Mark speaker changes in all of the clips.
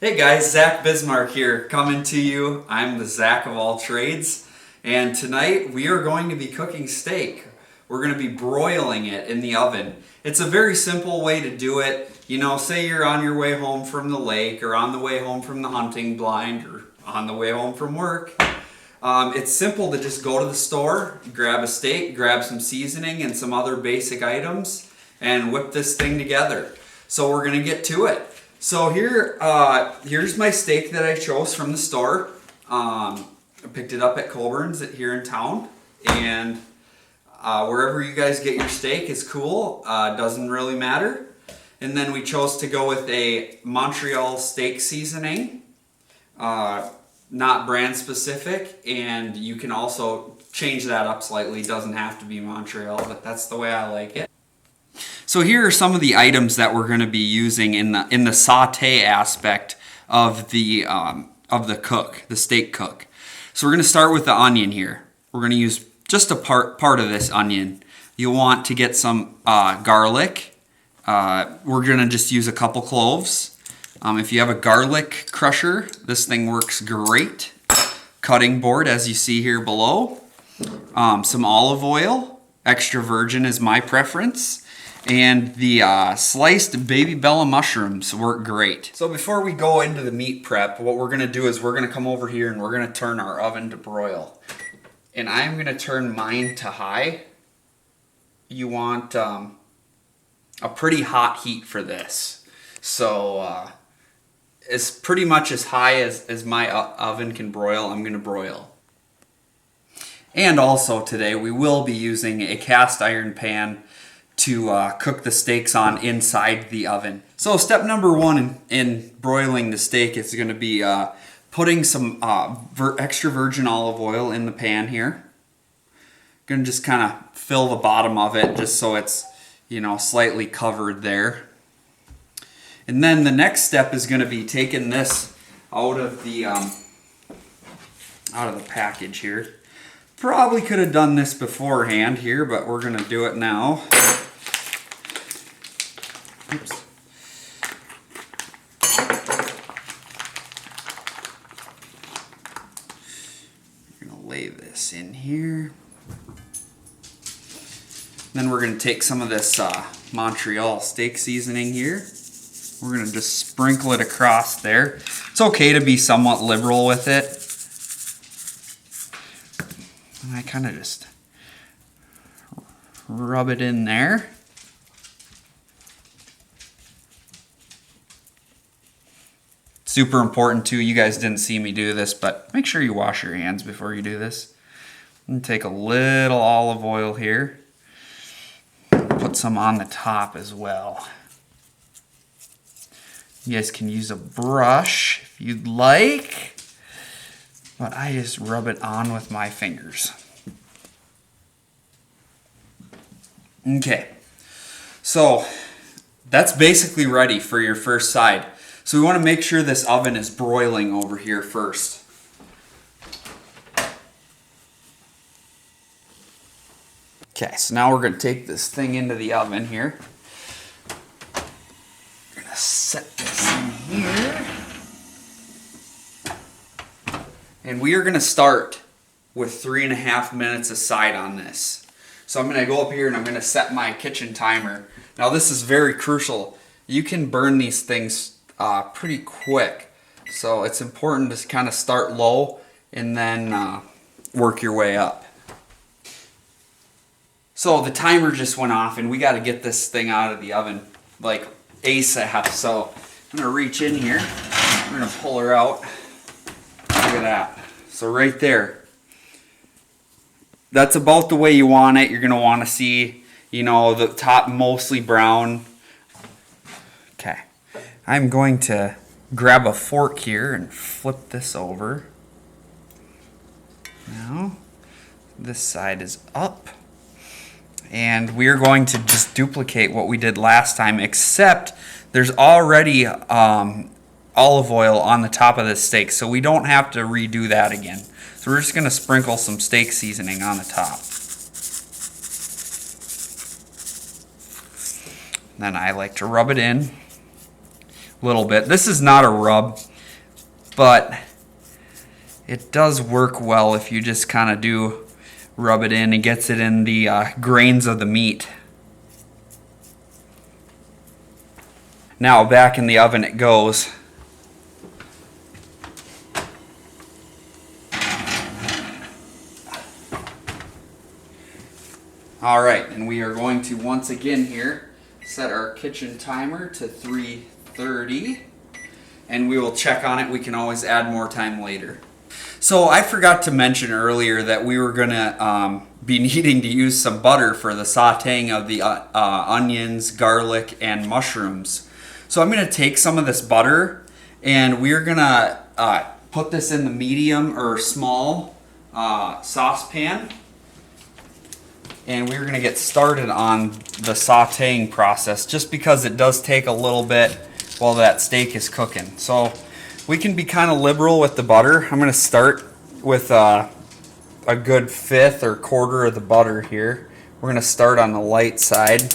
Speaker 1: Hey guys, Zach Bismarck here, coming to you. I'm the Zach of all trades, and tonight we are going to be cooking steak. We're going to be broiling it in the oven. It's a very simple way to do it. You know, say you're on your way home from the lake, or on the way home from the hunting blind, or on the way home from work. It's simple to just go to the store, grab a steak, grab some seasoning and some other basic items, and whip this thing together. So we're going to get to it. So here's my steak that I chose from the store. I picked it up at Colburn's here in town, and wherever you guys get your steak is cool. Doesn't really matter. And then we chose to go with a Montreal steak seasoning, not brand specific, and you can also change that up slightly. Doesn't have to be Montreal, but that's the way I like it. So here are some of the items that we're going to be using in the saute aspect of the cook, the steak cook. So we're going to start with the onion here. We're going to use just a part of this onion. You'll want to get some garlic. We're going to just use a couple cloves. If you have a garlic crusher, this thing works great. Cutting board, as you see here below. Some olive oil. Extra virgin is my preference. And the sliced baby bella mushrooms work great. So before we go into the meat prep, what we're going to do is we're going to come over here and we're going to turn our oven to broil. And I'm going to turn mine to high. You want a pretty hot heat for this. So it's pretty much as high as my oven can broil, I'm going to broil. And also today we will be using a cast iron pan to cook the steaks on inside the oven. So step number one in broiling the steak is going to be putting some extra virgin olive oil in the pan here. Going to just kind of fill the bottom of it just so it's, you know, slightly covered there. And then the next step is going to be taking this out of the package here. Probably could have done this beforehand here, but we're going to do it now. Oops. We're going to lay this in here. Then we're going to take some of this Montreal steak seasoning here. We're going to just sprinkle it across there. It's okay to be somewhat liberal with it. And I kind of just rub it in there. Super important too, you guys didn't see me do this, but make sure you wash your hands before you do this. And take a little olive oil here. Put some on the top as well. You guys can use a brush if you'd like, but I just rub it on with my fingers. Okay, so that's basically ready for your first side. So we want to make sure this oven is broiling over here first. Okay, so now we're going to take this thing into the oven here. We're going to set this in here. And we are going to start with 3.5 minutes aside on this. So I'm going to go up here and I'm going to set my kitchen timer. Now this is very crucial. You can burn these things pretty quick. So it's important to kind of start low and then work your way up. So the timer just went off and we got to get this thing out of the oven like ASAP. So I'm going to reach in here. I'm going to pull her out. Look at that. So right there. That's about the way you want it. You're going to want to see, you know, the top mostly brown. Okay. I'm going to grab a fork here and flip this over. Now, this side is up. And we're going to just duplicate what we did last time, except there's already olive oil on the top of this steak, so we don't have to redo that again. So we're just going to sprinkle some steak seasoning on the top. Then I like to rub it in a little bit. This is not a rub. but it does work well if you just kind of do rub it in. It gets it in the grains of the meat. Now back in the oven it goes. Alright, and we are going to once again here set our kitchen timer to 3:30, and we will check on it. We can always add more time later. So I forgot to mention earlier that we were going to be needing to use some butter for the sauteing of the onions, garlic, and mushrooms. So I'm going to take some of this butter and we're going to put this in the medium or small saucepan. And we're going to get started on the sauteing process just because it does take a little bit while that steak is cooking. So we can be kind of liberal with the butter. I'm going to start with a good fifth or quarter of the butter here. We're going to start on the light side.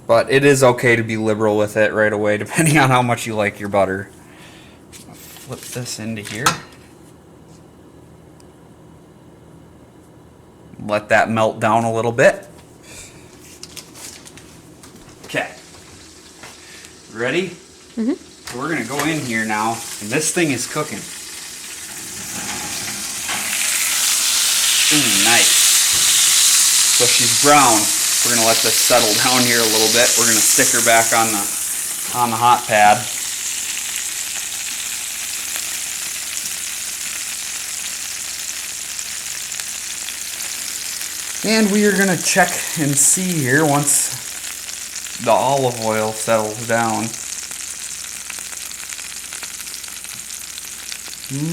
Speaker 1: But it is okay to be liberal with it right away depending on how much you like your butter. Flip this into here. Let that melt down a little bit. Okay. Ready? Mm-hmm. So we're going to go in here now, and this thing is cooking. Ooh, nice. So she's brown. We're going to let this settle down here a little bit. We're going to stick her back on the hot pad. And we are going to check and see here once the olive oil settles down.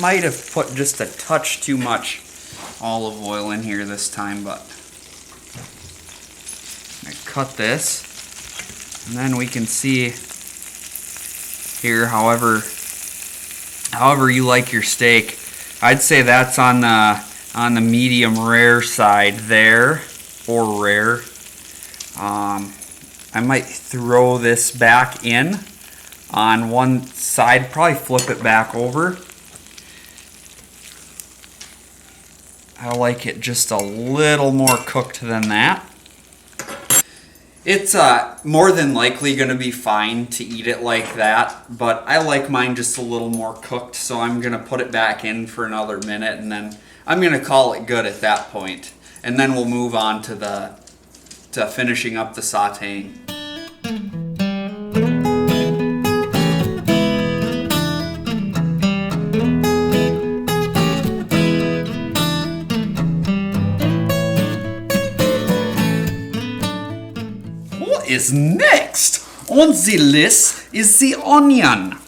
Speaker 1: Might have put just a touch too much olive oil in here this time, but I cut this, and then we can see here however you like your steak. I'd say that's on the medium rare side there, or rare. I might throw this back in on one side, probably flip it back over. I like it just a little more cooked than that. It's more than likely going to be fine to eat it like that, but I like mine just a little more cooked, so I'm going to put it back in for another minute, and then I'm going to call it good at that point. And then we'll move on to finishing up the sauteing. What is next on the list is the onion.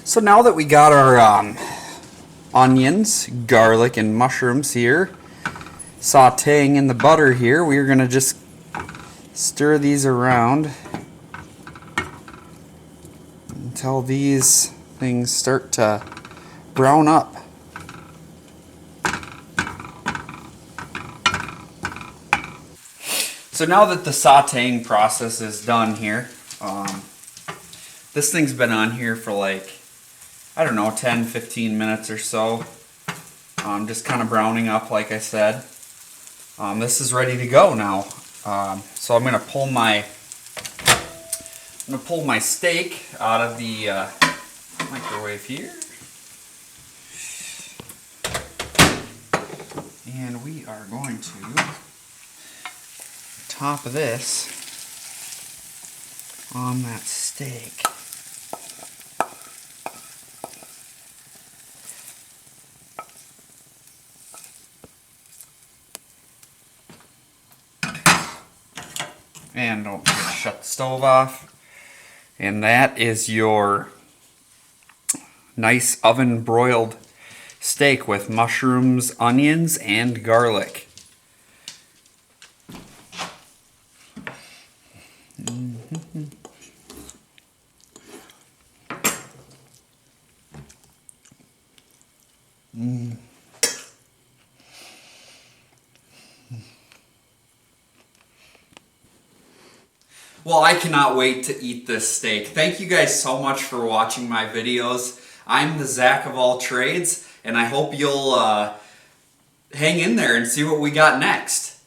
Speaker 1: So now that we got our onions, garlic, and mushrooms here sauteing in the butter here, we're going to just stir these around until these things start to brown up. So now that the sauteing process is done here, this thing's been on here for like, I don't know, 10-15 minutes or so. Just kind of browning up, like I said. This is ready to go now. So I'm gonna pull my steak out of the microwave here, and we are going to top this on that steak. And don't forget to shut the stove off. And that is your nice oven broiled steak with mushrooms, onions, and garlic. Well, I cannot wait to eat this steak. Thank you guys so much for watching my videos. I'm the Zach of all trades, and I hope you'll hang in there and see what we got next.